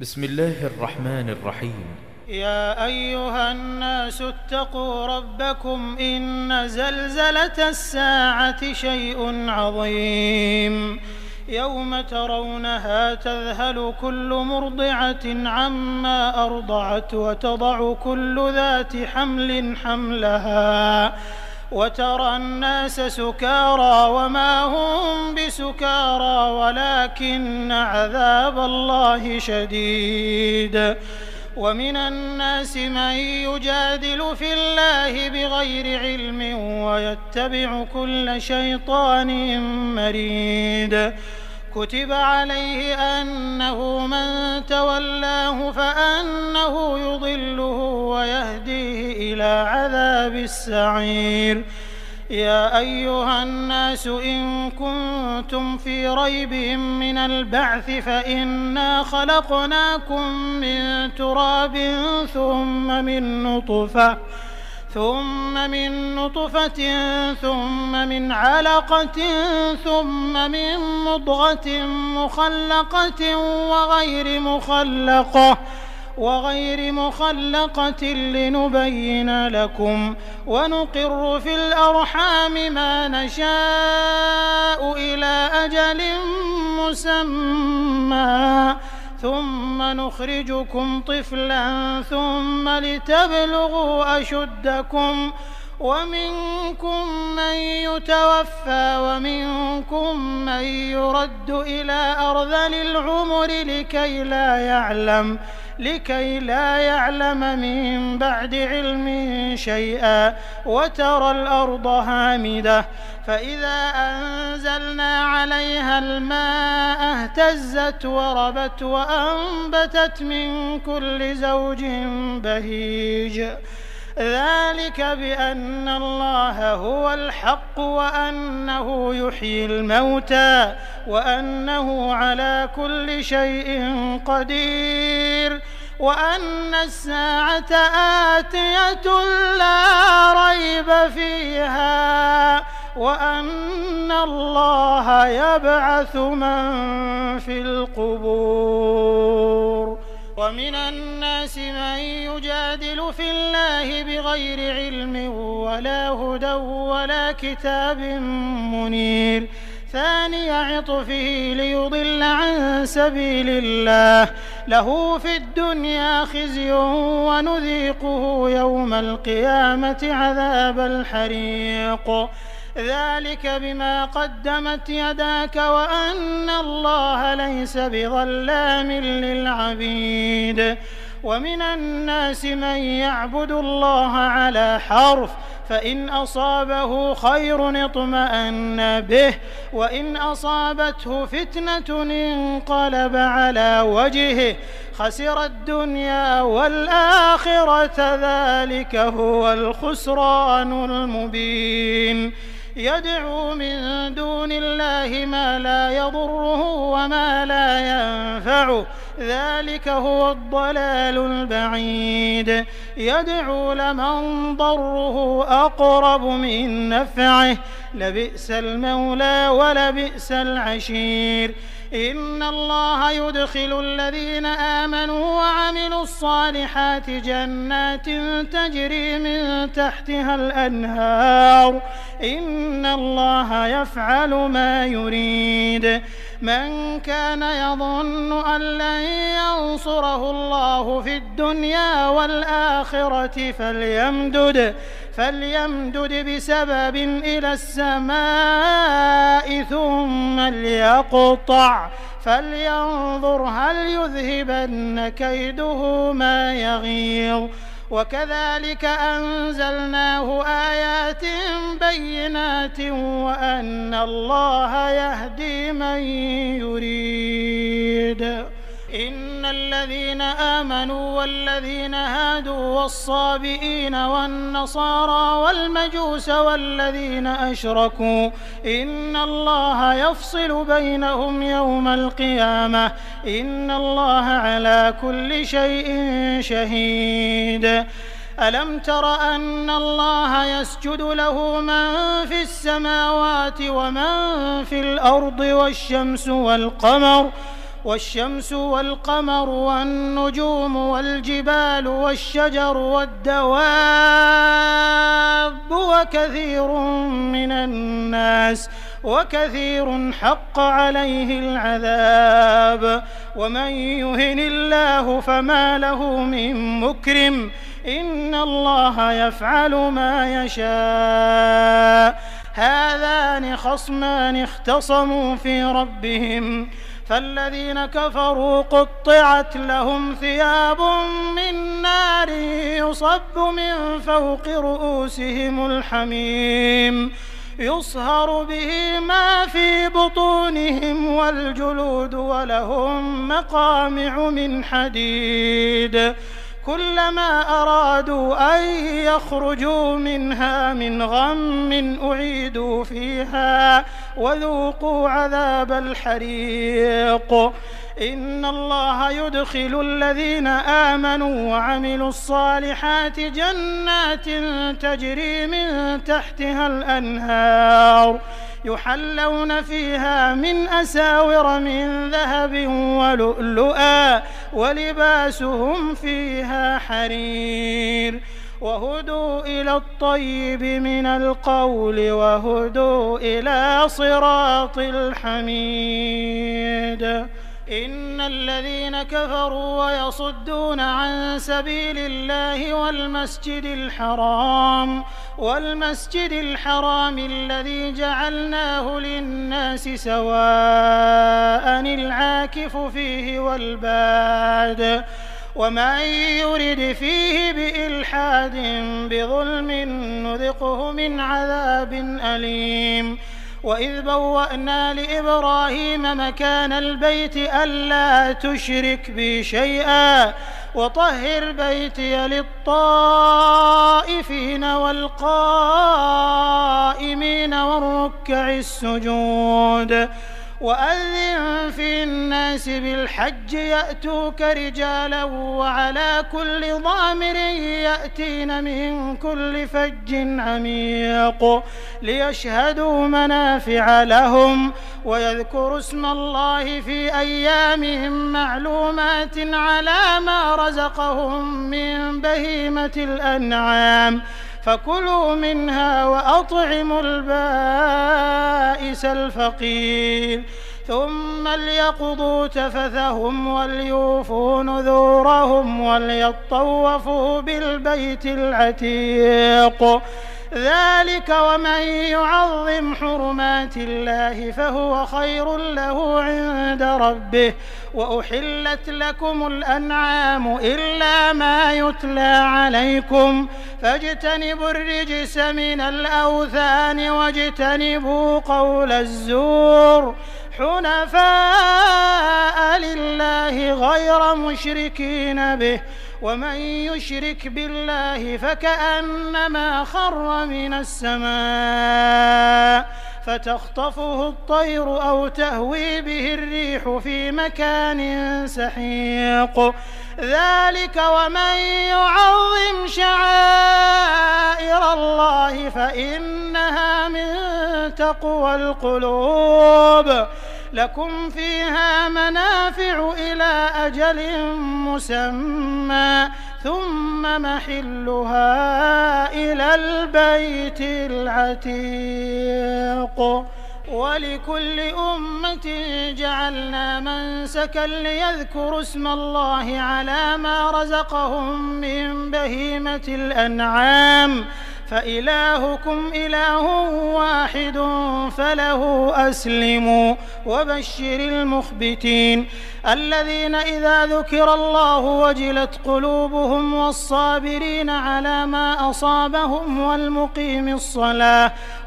بسم الله الرحمن الرحيم. يا أيها الناس اتقوا ربكم إن زلزلة الساعة شيء عظيم يوم ترونها تذهل كل مرضعة عما أرضعت وتضع كل ذات حمل حملها وترى الناس سكارى وما هم بسكارى ولكن عذاب الله شديد. ومن الناس من يجادل في الله بغير علم ويتبع كل شيطان مريد. كتب عليه أنه من تولاه فأنه يضله ويهديه إلى عذاب السعير. يا أيها الناس إن كنتم في ريب من البعث فإنا خلقناكم من تراب ثم من نطفة ثم من علقة ثم من مضغة مخلقة وغير مخلقة لنبين لكم ونقر في الأرحام ما نشاء إلى أجل مسمى ثم نخرجكم طفلا ثم لتبلغوا أشدكم ومنكم من يتوفى ومنكم من يرد إلى أرذل العمر لكي لا يعلم من بعد علم شيئا. وترى الأرض هامدة فإذا أنزلنا عليها الماء اهتزت وربت وأنبتت من كل زوج بهيج. ذلك بأن الله هو الحق وأنه يحيي الموتى وأنه على كل شيء قدير وأن الساعة آتية لا ريب فيها وأن الله يبعث من في القبور. ومن الناس من يجادل في الله بغير علم ولا هدى ولا كتاب منير. ثاني عطفه ليضل عن سبيل الله له في الدنيا خزي ونذيقه يوم القيامة عذاب الحريق. ذلك بما قدمت يداك وأن الله ليس بظلام للعبيد. ومن الناس من يعبد الله على حرف فإن أصابه خير اطمأن به وإن أصابته فتنة انقلب على وجهه خسر الدنيا والآخرة ذلك هو الخسران المبين. يدعو من دون الله ما لا يضره وما لا ينفعه ذلك هو الضلال البعيد. يدعو لمن ضره أقرب من نفعه لبئس المولى ولبئس العشير. إن الله يدخل الذين آمنوا وعملوا الصالحات جنات تجري من تحتها الأنهار إن الله يفعل ما يريد. من كان يظن أن لن ينصره الله في الدنيا والآخرة فليمدد بسبب إلى السماء ثم ليقطع فلينظر هل يذهبن كيده ما يغيظ. وكذلك أنزلناه آيات بينات وأن الله يهدي من يريد. إن الذين آمنوا والذين هادوا والصابئين والنصارى والمجوس والذين أشركوا إن الله يفصل بينهم يوم القيامة إن الله على كل شيء شهيد. ألم تر أن الله يسجد له من في السماوات ومن في الأرض والشمس والقمر والشمس والقمر والنجوم والجبال والشجر والدواب وكثير من الناس وكثير حق عليه العذاب ومن يهن الله فما له من مكرم إن الله يفعل ما يشاء هذان خصمان اختصموا في ربهم فالذين كفروا قطعت لهم ثياب من نار يصب من فوق رؤوسهم الحميم يصهر به ما في بطونهم والجلود ولهم مقامع من حديد كلما أرادوا أن يخرجوا منها من غم أعيدوا فيها وذوقوا عذاب الحريق إن الله يدخل الذين آمنوا وعملوا الصالحات جنات تجري من تحتها الأنهار يحلون فيها من أساور من ذهب ولؤلؤا ولباسهم فيها حرير وهدوا إلى الطيب من القول وهدوا إلى صراط الحميد إن الذين كفروا ويصدون عن سبيل الله والمسجد الحرام الذي جعلناه للناس سواء العاكف فيه والباد ومن يرد فيه بإلحاد بظلم نذقه من عذاب أليم وإذ بوأنا لإبراهيم مكان البيت ألا تشرك بي شيئا وطهر بيتي للطائفين والقائمين والركع السجود وأذن في الناس بالحج يأتوك رجالا وعلى كل ضامر يأتين من كل فج عميق ليشهدوا منافع لهم ويذكروا اسم الله في أيام معلومات على ما رزقهم من بهيمة الأنعام فكلوا منها وأطعموا البائس الفقير ثم ليقضوا تفثهم وليوفوا نذورهم وليطوفوا بالبيت العتيق ذلك ومن يعظم حرمات الله فهو خير له عند ربه وأحلت لكم الأنعام إلا ما يتلى عليكم فاجتنبوا الرجس من الأوثان واجتنبوا قول الزور حنفاء لله غير مشركين به ومن يشرك بالله فكأنما خر من السماء فتخطفه الطير أو تهوي به الريح في مكان سحيق ذلك ومن يعظم شعائر الله فإنها من تقوى القلوب لكم فيها منافع إلى أجل مسمى ثم محلها إلى البيت العتيق ولكل أمة جعلنا منسكا ليذكروا اسم الله على ما رزقهم من بهيمة الأنعام فإلهكم إله واحد فله أسلموا وبشر المخبتين الذين إذا ذكر الله وجلت قلوبهم والصابرين على ما أصابهم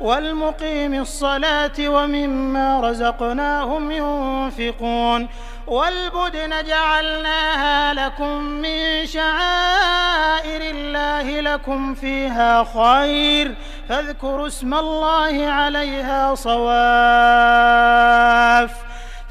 والمقيم الصلاة ومما رزقناهم ينفقون والبدن جعلناها لكم من شعائر الله لكم فيها خير فاذكروا اسم الله عليها صواف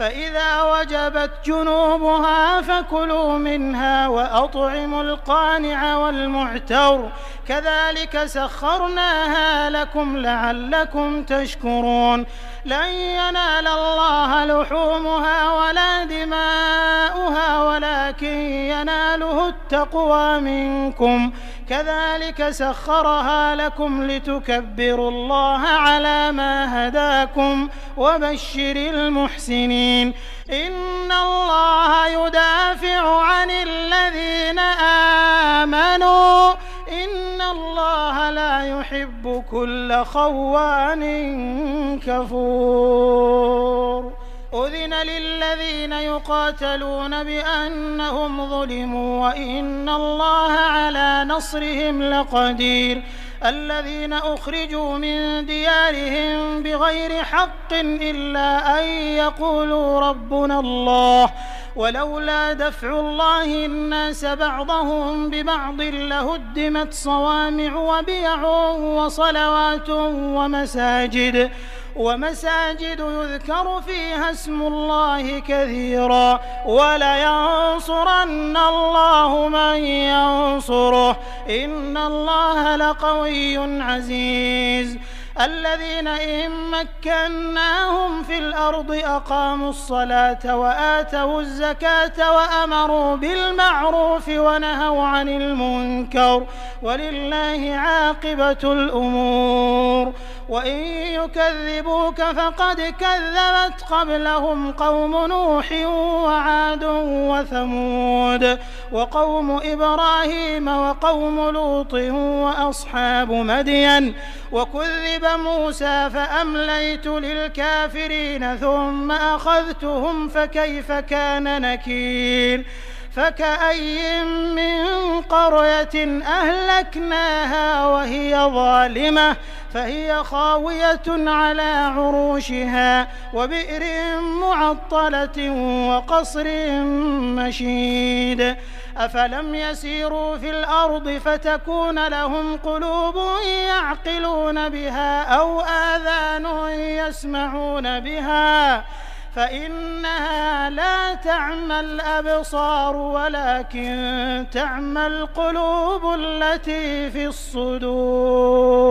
فإذا وجبت جنوبها فكلوا منها وأطعموا القانع والمعتر كذلك سخرناها لكم لعلكم تشكرون لن ينال الله لحومها ولا دماؤها ولكن يناله التقوى منكم كذلك سخرها لكم لتكبروا الله على ما هداكم وبشر المحسنين إن الله يدافع عن الذين آمنوا إن الله لا يحب كل خوان كفور أذن للذين يقاتلون بأنهم ظلموا وإن الله على نصرهم لقدير الذين أخرجوا من ديارهم بغير حق إلا أن يقولوا ربنا الله ولولا دفع الله الناس بعضهم ببعض لهدمت صوامع وبيع وصلوات ومساجد يذكر فيها اسم الله كثيرا ولينصرن الله من ينصره إن الله لقوي عزيز الذين إن مكناهم في الأرض أقاموا الصلاة وآتوا الزكاة وأمروا بالمعروف ونهوا عن المنكر ولله عاقبة الأمور وإن يكذبوك فقد كذبت قبلهم قوم نوح وعاد وثمود وقوم إبراهيم وقوم لوط وأصحاب مدين وكذب موسى فأمليت للكافرين ثم أخذتهم فكيف كان نكير فكأي من قرية أهلكناها وهي ظالمة فهي خاوية على عروشها وبئر معطلة وقصر مشيد أفلم يسيروا في الأرض فتكون لهم قلوب يعقلون بها أو آذان يسمعون بها فإنها لا تعمى الأبصار ولكن تعمى القلوب التي في الصدور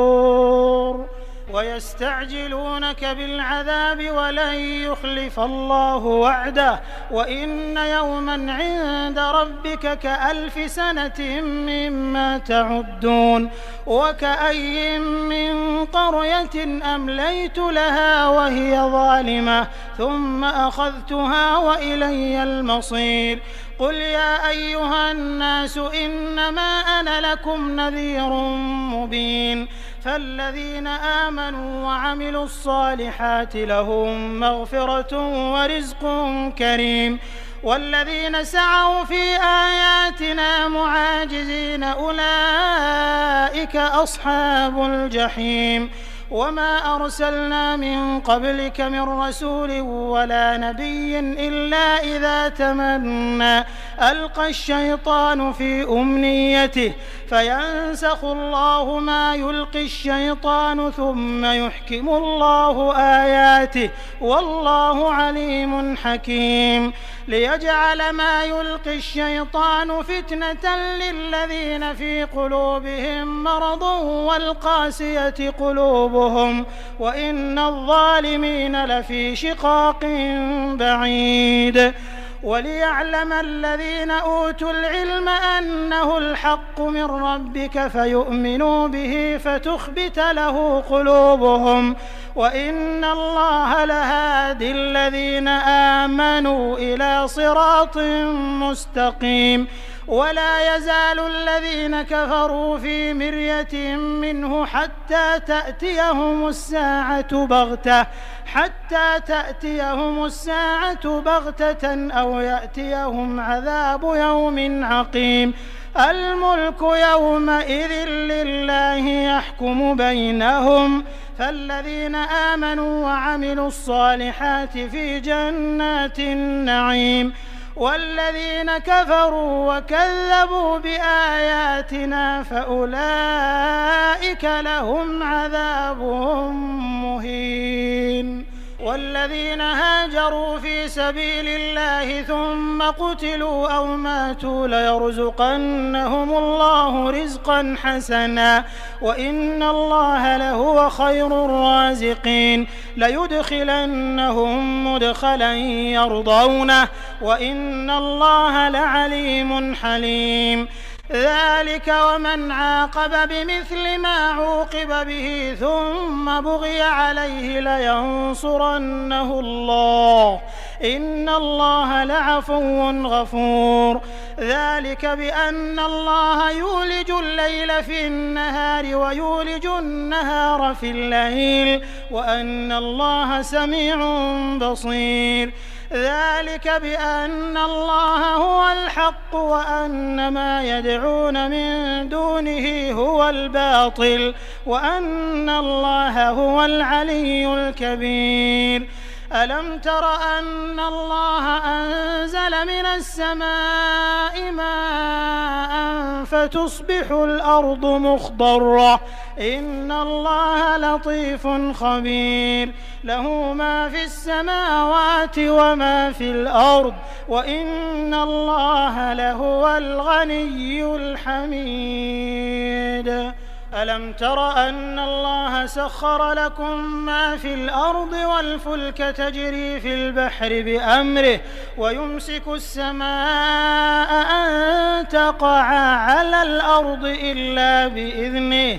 ويستعجلونك بالعذاب ولن يخلف الله وعده وإن يوما عند ربك كألف سنة مما تعدون وكأي من قرية أمليت لها وهي ظالمة ثم أخذتها وإلي المصير قل يا أيها الناس إنما أنا لكم نذير مبين فالذين آمنوا وعملوا الصالحات لهم مغفرة ورزق كريم والذين سعوا في آياتنا معاجزين أولئك أصحاب الجحيم وما أرسلنا من قبلك من رسول ولا نبي إلا إذا تمنى ألقى الشيطان في أمنيته فينسخ الله ما يلقي الشيطان ثم يحكم الله آياته والله عليم حكيم ليجعل ما يلقي الشيطان فتنة للذين في قلوبهم مرض والقاسية قلوبهم وإن الظالمين لفي شقاق بعيد وليعلم الذين أوتوا العلم أنه الحق من ربك فيؤمنوا به فتخبت له قلوبهم وإن الله لهادي الذين آمنوا إلى صراط مستقيم ولا يزال الذين كفروا في مرية منه حتى تأتيهم الساعة بغتة أو يأتيهم عذاب يوم عقيم الملك يومئذ لله يحكم بينهم فالذين آمنوا وعملوا الصالحات في جنات النعيم والذين كفروا وكذبوا بآياتنا فأولئك لهم عذاب مهين والذين هاجروا في سبيل الله ثم قتلوا أو ماتوا ليرزقنهم الله رزقا حسنا وإن الله لهو خير الرازقين ليدخلنهم مدخلا يرضونه وإن الله لعليم حليم ذلك ومن عاقب بمثل ما عوقب به ثم بغي عليه لينصرنه الله إن الله لعفو غفور ذلك بأن الله يولج الليل في النهار ويولج النهار في الليل وأن الله سميع بصير ذلك بأن الله هو الحق وأن ما يدعون من دونه هو الباطل وأن الله هو العلي الكبير ألم تر أن الله أنزل من السماء ماء فتصبح الأرض مخضرة إن الله لطيف خبير له ما في السماوات وما في الأرض وإن الله لهو الغني الحميد ألم تر أن الله سخر لكم ما في الأرض والفلك تجري في البحر بأمره ويمسك السماء أن تقع على الأرض إلا بإذنه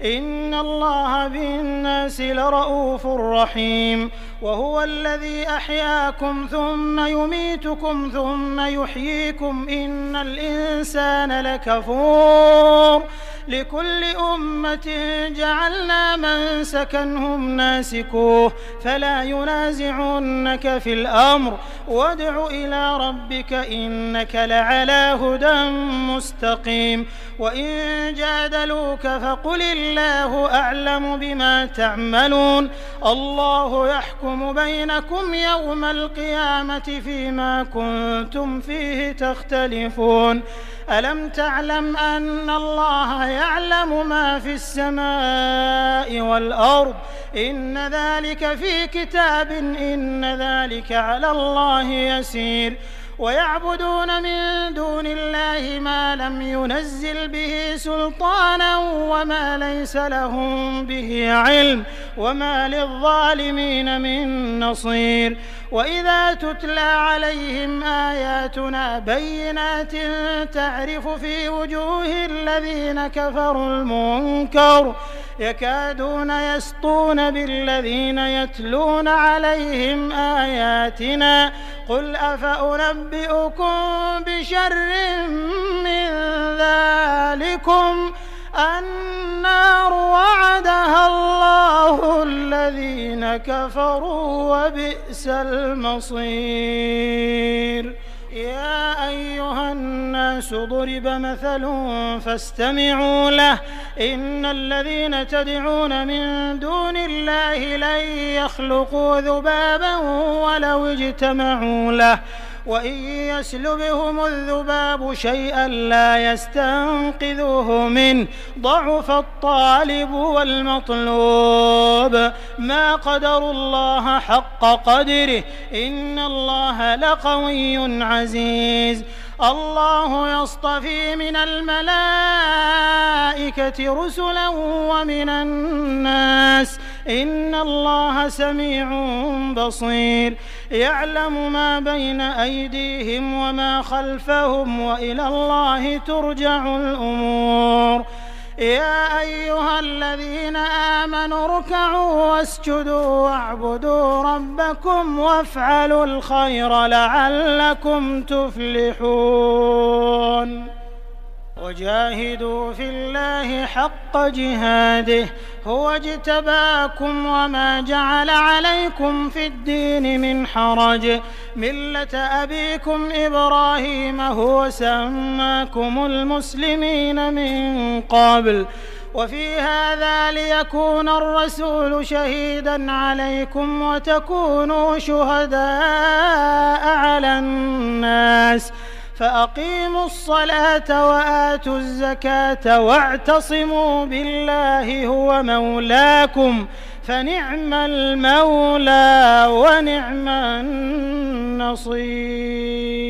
إن الله بالناس لرءوف رحيم وهو الذي أحياكم ثم يميتكم ثم يحييكم إن الإنسان لكفور لكل أمة جعلنا منسكا هم ناسكوه فلا ينازعنك في الأمر وادع إلى ربك إنك لعلى هدى مستقيم وإن جادلوك فقل الله أعلم بما تعملون الله يحكم بينكم يوم القيامة فيما كنتم فيه تختلفون ألم تعلم أن الله يعلم ما في السماء والأرض إن ذلك في كتاب إن ذلك على الله يسير ويعبدون من دون الله ما لم ينزل به سلطانا وما ليس لهم به علم وما للظالمين من نصير وإذا تتلى عليهم آياتنا بينات تعرف في وجوه الذين كفروا المنكر يكادون يسطون بالذين يتلون عليهم آياتنا قل أفأنبئكم بشر من ذلكم النار وعدها الله الذين كفروا وبئس المصير يا أيها الناس ضرب مثل فاستمعوا له إن الذين تدعون من دون الله لن يخلقوا ذبابا ولو اجتمعوا له وإن يسلبهم الذباب شيئا لا يستنقذوه منه ضعف الطالب والمطلوب ما قدروا الله حق قدره إن الله لقوي عزيز الله يصطفي من الملائكة رسلا ومن الناس إن الله سميع بصير يعلم ما بين أيديهم وما خلفهم وإلى الله ترجع الأمور يا أيها الذين آمنوا اركعوا واسجدوا واعبدوا ربكم وافعلوا الخير لعلكم تفلحون وجاهدوا في الله حق جهاده هو اجتباكم وما جعل عليكم في الدين من حرج ملة أبيكم إبراهيم هو سماكم المسلمين من قبل وفي هذا ليكون الرسول شهيدا عليكم وتكونوا شهداء على الناس فأقيموا الصلاة وآتوا الزكاة واعتصموا بالله هو مولاكم فنعم المولى ونعم النصير.